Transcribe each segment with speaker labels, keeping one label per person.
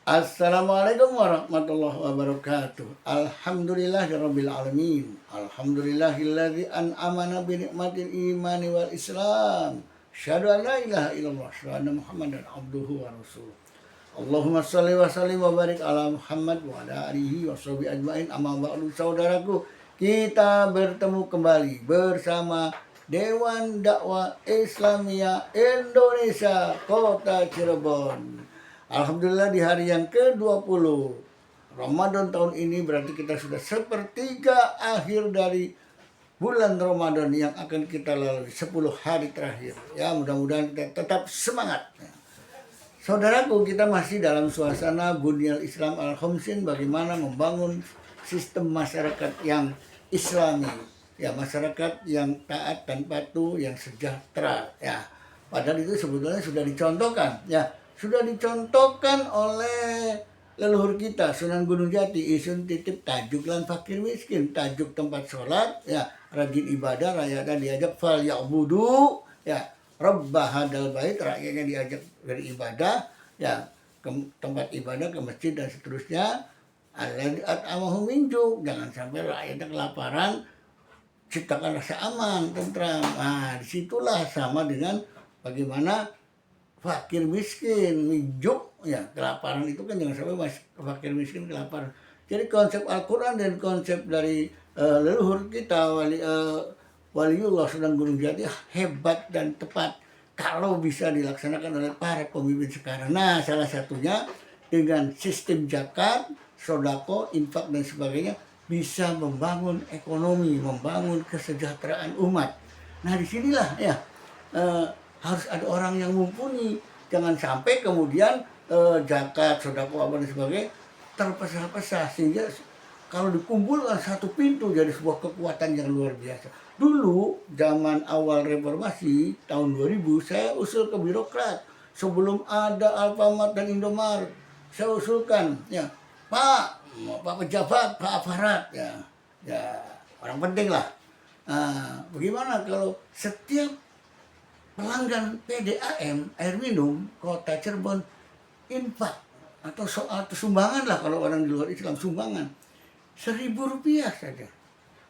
Speaker 1: Assalamualaikum warahmatullahi wabarakatuh. Alhamdulillahirabbil alamin. Alhamdulillahilladzi an'amana bi ni'matil imani wal islam. Asyhadu an la ilaha illallah wa asyhadu anna Muhammadan abduhu wa rasuluh. Allahumma shalli wa sallim wa barik ala Muhammad wa ala alihi wa sahbihi ajmain. Amma ba'du, saudaraku, kita bertemu kembali bersama Dewan Dakwah Islamiyah Indonesia Kota Cirebon. Alhamdulillah di hari yang ke-20 Ramadan tahun ini, berarti kita sudah sepertiga akhir dari bulan Ramadan yang akan kita lalui 10 hari terakhir. Ya, mudah-mudahan kita tetap semangat. Saudaraku, kita masih dalam suasana Bunyal Islam Al-Khamsin, bagaimana membangun sistem masyarakat yang islami. Ya, masyarakat yang taat dan patuh, yang sejahtera. Ya, padahal itu sebetulnya sudah dicontohkan. Ya, sudah dicontohkan oleh leluhur kita, Sunan Gunung Jati, isun titip tajuk lan fakir miskin, tajuk tempat sholat, ya, rajin ibadah, rakyatnya diajak fal ya'budu, ya, Rabbah hadal bait, rakyatnya diajak beribadah, ya, ke tempat ibadah, ke masjid dan seterusnya. Alladzi at'amahum min ju', jangan sampai rakyatnya kelaparan, ciptakan rasa aman, tentram. Nah, disitulah sama dengan bagaimana fakir miskin, mijuk, ya, kelaparan itu kan jangan sampai fakir miskin kelaparan. Jadi konsep Al-Quran dan konsep dari leluhur kita, Waliullah Sunan Gunung Jati hebat dan tepat kalau bisa dilaksanakan oleh para pemimpin sekarang. Nah, salah satunya dengan sistem zakat, sodako, infak dan sebagainya bisa membangun ekonomi, membangun kesejahteraan umat. Nah, disinilah ya harus ada orang yang mumpuni. Jangan sampai kemudian zakat, sedekah dan sebagainya terpecah-pecah, sehingga kalau dikumpulkan satu pintu jadi sebuah kekuatan yang luar biasa. Dulu zaman awal reformasi tahun 2000 saya usul ke birokrat sebelum ada Alfamart dan Indomaret. Saya usulkan, ya, Pak pejabat, Pak aparat, ya orang penting lah. Bagaimana kalau setiap pelanggan PDAM air minum Kota Cirebon infak atau sumbangan lah, kalau orang di luar Islam sumbangan Rp1.000 saja.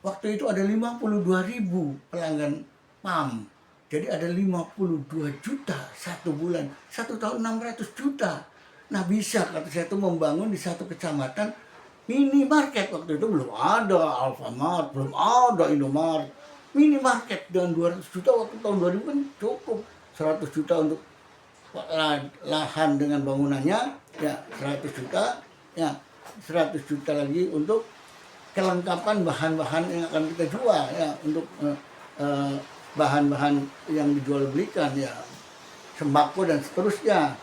Speaker 1: Waktu itu ada 52.000 pelanggan PAM, jadi ada 52 juta satu bulan, 1 tahun 600 juta. Nah, bisa kata saya itu membangun di satu kecamatan minimarket. Waktu itu belum ada Alfamart, belum ada Indomaret. Minimarket dengan 200 juta waktu tahun 2000 kan cukup. 100 juta untuk lahan dengan bangunannya, ya, 100 juta, ya, 100 juta lagi untuk kelengkapan bahan-bahan yang akan kita jual, ya, untuk bahan-bahan yang dijual belikan, ya, sembako dan seterusnya.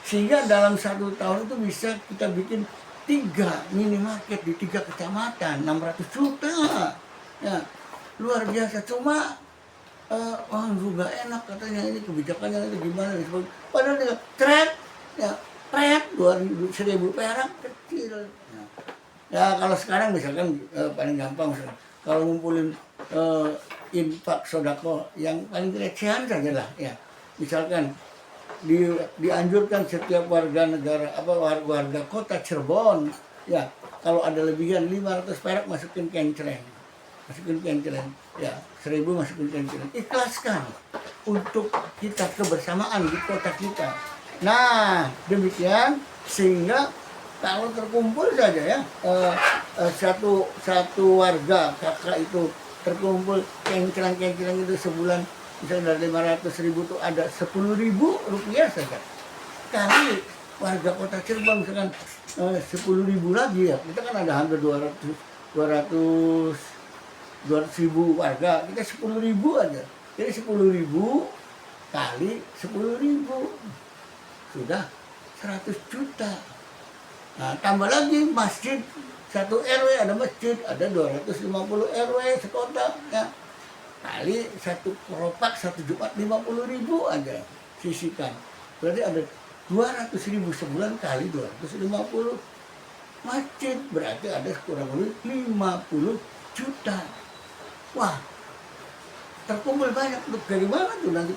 Speaker 1: Sehingga dalam 1 tahun itu bisa kita bikin 3 minimarket di 3 kecamatan, 600 juta, ya. Luar biasa. Cuma juga enak katanya, ini kebijakannya itu gimana, padahal dia trek, ya, 1.000 perak kecil. Ya, kalau sekarang misalkan paling gampang misalkan, kalau ngumpulin infak sodako yang paling recehan saja lah, ya, misalkan dianjurkan setiap warga negara warga Kota Cirebon, ya, kalau ada lebihan 500 perak masukin kenceleng, ya, 1.000 masukin kenceleng, ikhlaskan untuk kita kebersamaan di kota kita. Nah, demikian sehingga kalau terkumpul saja, ya, satu warga kakak itu terkumpul kenceleng itu sebulan misalnya dari 500.000 itu ada Rp10.000 saja. Kali warga Kota Cirebon misalkan 10.000 lagi, ya, kita kan ada hampir 200.000 warga, kita 10.000 aja. Jadi 10.000 kali 10.000 sudah 100 juta. Nah, tambah lagi masjid, 1 RW ada masjid, ada 250 RW sekota, ya, kali 1 keropak 1 Jumat 50.000 aja sisihkan. Berarti ada 200.000 sebulan kali 250 masjid, berarti ada kurang lebih 50 juta. Wah, terkumpul banyak. Dari mana tuh nanti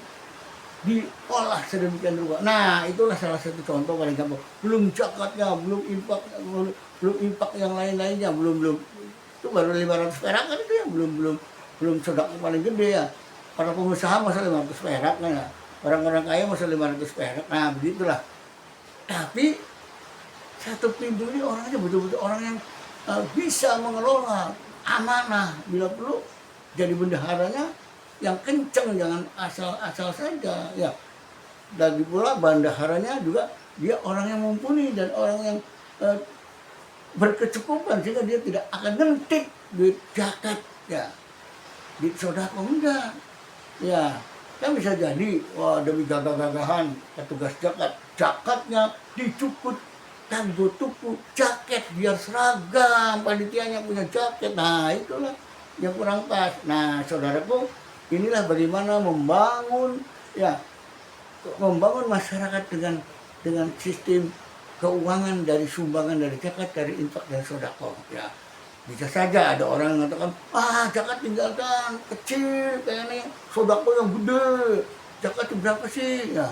Speaker 1: diolah sedemikian rupa. Nah, itulah salah satu contoh paling gampang. Belum zakatnya, belum impak yang lain-lainnya, belum itu baru 500 perak kan itu ya, belum sedekah paling gede ya. Para pengusaha masa 500 perak kan ya. Orang-orang kaya masa 500 perak. Nah, begitulah. Tapi satu pintu ini orangnya betul-betul orang yang bisa mengelola amanah, bila perlu jadi bendaharanya yang kenceng, jangan asal-asal saja ya. Lagi pula bendaharanya juga dia orang yang mumpuni dan orang yang berkecukupan, sehingga dia tidak akan ngentik duit zakat ya, di sodako enggak ya. Kan bisa jadi wah demi gagah-gagahan petugas zakatnya dicukut tanggo tuku jaket biar seragam, panitianya punya jaket. Nah, itulah yang kurang pas. Nah, saudaraku, inilah bagaimana membangun masyarakat dengan sistem keuangan dari sumbangan dari zakat, dari infak dan sedekah ya. Bisa saja ada orang yang mengatakan, zakat tinggalkan, kecil kayaknya, sedekah yang gede, zakat itu berapa sih ya.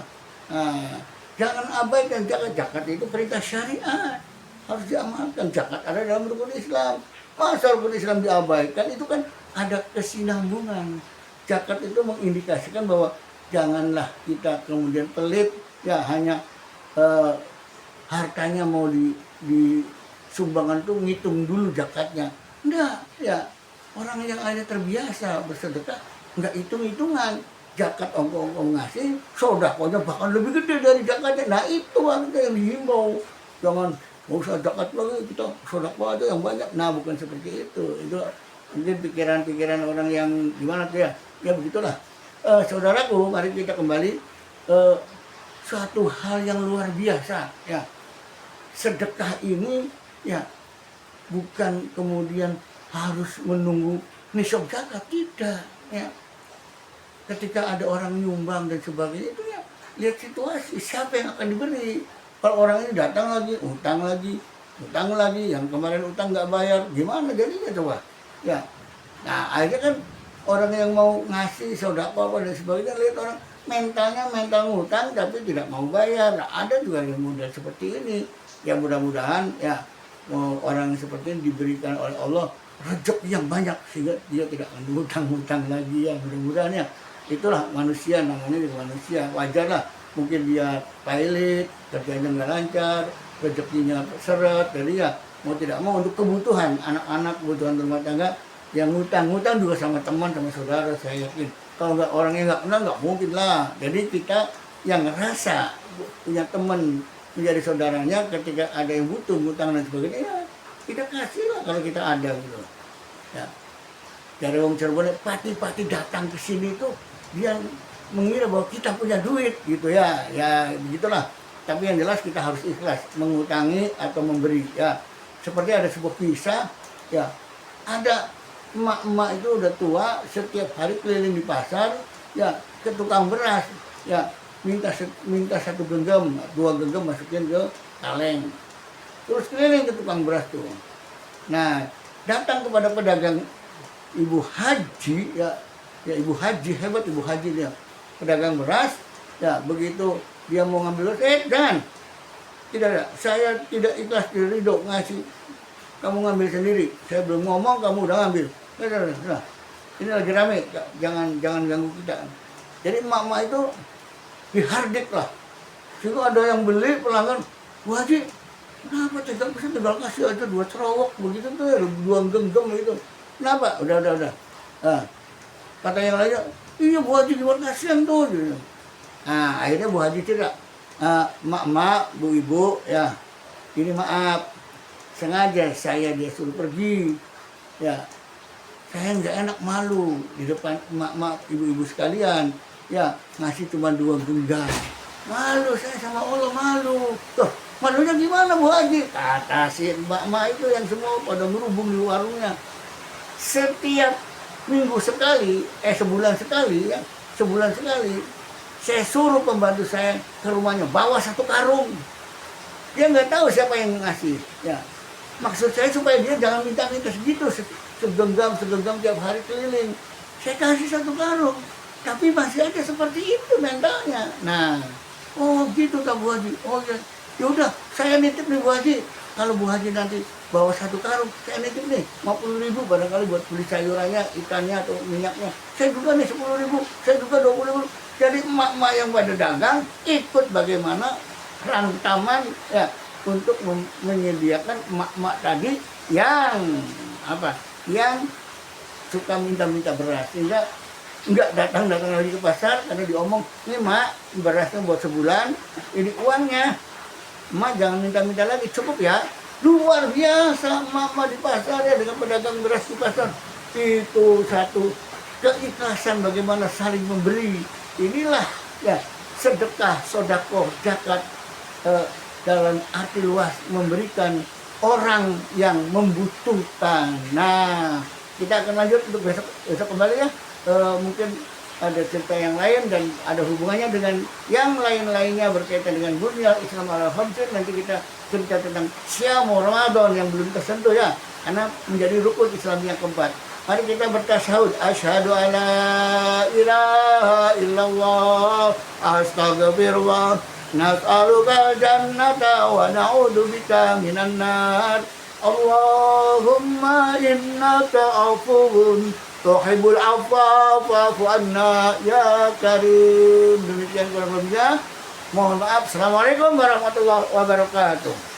Speaker 1: Nah, jangan abaikan zakat. Zakat itu perintah syariat, harus diamalkan. Zakat ada dalam rukun Islam. Masa rukun Islam diabaikan? Itu kan ada kesinambungan. Zakat itu mengindikasikan bahwa janganlah kita kemudian pelit ya, hanya hartanya mau di sumbangan tuh ngitung dulu zakatnya. Enggak ya, orang yang ada terbiasa bersedekah enggak hitung-hitungan. Zakat ongkong ngasih, sodakonya bahkan lebih gede dari zakatnya. Nah, itu harusnya yang dihimbau. Jangan mau usah zakat lagi, kita sodako aja yang banyak. Nah, bukan seperti itu. Itu mungkin pikiran-pikiran orang yang gimana tuh ya. Ya begitulah. Saudaraku, mari kita kembali suatu hal yang luar biasa ya. Sedekah ini ya bukan kemudian harus menunggu nisab zakat, tidak ya. Ketika ada orang nyumbang dan sebagainya itu ya, lihat situasi siapa yang akan diberi. Kalau orang ini datang lagi, utang lagi, yang kemarin utang nggak bayar, gimana jadinya coba ya. Nah, akhirnya kan orang yang mau ngasih sedekah dan sebagainya, lihat orang mental ngutang tapi tidak mau bayar. Nah, ada juga yang model seperti ini. Ya mudah-mudahan ya orang seperti ini diberikan oleh Allah rezeki yang banyak sehingga dia tidak akan hutang lagi ya, mudah-mudahan ya. Itulah manusia, namanya juga manusia, wajarlah mungkin dia pilot, kerjanya nggak lancar, rezekinya seret, jadi ya mau tidak mau untuk kebutuhan anak-anak, kebutuhan rumah tangga, yang ngutang juga sama teman, sama saudara, saya yakin. Kalau nggak orangnya nggak kenal, nggak mungkin lah. Jadi kita yang ngerasa punya teman menjadi saudaranya, ketika ada yang butuh ngutang dan sebagainya, ya kita kasih lah kalau kita ada gitu ya. Dari orang Cirebon, pati datang ke sini tuh dia mengira bahwa kita punya duit gitu ya, ya begitulah. Tapi yang jelas kita harus ikhlas mengutangi atau memberi ya. Seperti ada sebuah kisah ya, ada emak-emak itu udah tua, setiap hari keliling di pasar ya, ke tukang beras ya, minta 1 genggam, 2 genggam masukin ke kaleng, terus keliling ke tukang beras tuh. Nah, datang kepada pedagang Ibu Haji ya, Ibu Haji, hebat Ibu Haji dia, pedagang beras ya. Begitu dia mau ngambil beras, jangan, tidak ada, saya tidak ikhlas, tidak ridho ngasih, kamu ngambil sendiri, saya belum ngomong kamu udah ngambil. Nah, ini lagi rame, jangan ganggu kita. Jadi emak-emak itu dihardik lah. Sehingga ada yang beli pelanggan, Bu Haji, kenapa tinggal kasih aja 2 cerowok begitu tuh ya, 2 genggam gitu. Kenapa? Udah. Nah, kata yang lainnya, iya Bu Haji gimana, kasihan tuh gitu. Nah, akhirnya Bu Haji cerita, mak, bu-ibu ya, ini maaf, sengaja saya dia suruh pergi ya. Saya nggak enak, malu di depan mak, ibu-ibu sekalian ya, ngasih cuma 2 genggam. Malu saya sama Allah, malu. Tuh, malunya gimana Bu Haji? Kata si mbak-mbak itu yang semua pada merubung di warungnya. Setiap minggu sekali, sebulan sekali ya, saya suruh pembantu saya ke rumahnya, bawa 1 karung. Dia nggak tahu siapa yang ngasih ya. Maksud saya supaya dia jangan minta segitu, segenggam tiap hari keliling. Saya kasih 1 karung. Tapi masih ada seperti itu mentalnya. Nah, oh gitu tak Bu Haji. Oh ya, ya udah saya nitip nih Bu Haji. Kalau Bu Haji nanti bawa 1 karung, saya nitip nih 50.000 barangkali buat beli sayurannya, ikannya atau minyaknya. Saya juga nih 10.000, saya juga 20.000. Jadi emak-emak yang pada dagang ikut bagaimana rantaman ya untuk menyediakan emak-emak tadi yang apa? Yang suka minta-minta beras, sehingga enggak datang lagi ke pasar karena diomong, ini mak berasnya buat sebulan, ini uangnya, mak jangan minta-minta lagi, cukup ya. Luar biasa mama di pasar ya dengan pedagang beras di pasar. Itu satu keikhlasan bagaimana saling memberi. Inilah ya sedekah, sodakoh, zakat dalam arti luas memberikan orang yang membutuhkan. Nah, kita akan lanjut untuk besok kembali ya. Mungkin ada cerita yang lain dan ada hubungannya dengan yang lain-lainnya berkaitan dengan Bunyal Islam ala Khamsin. Nanti kita cerita tentang Syamu Ramadan yang belum tersentuh ya, karena menjadi rukun Islam yang keempat. Mari kita bertasyahud, asyhadu alla ilaha illallah, astagfirullah, nas'aluka jannata wa na'udzubika minan nar. Allahumma innaka afuwun tuhibbul afwa fa'fu anna ya karim. Demikian kurang lebihnya. Mohon maaf. Assalamualaikum warahmatullahi wabarakatuh.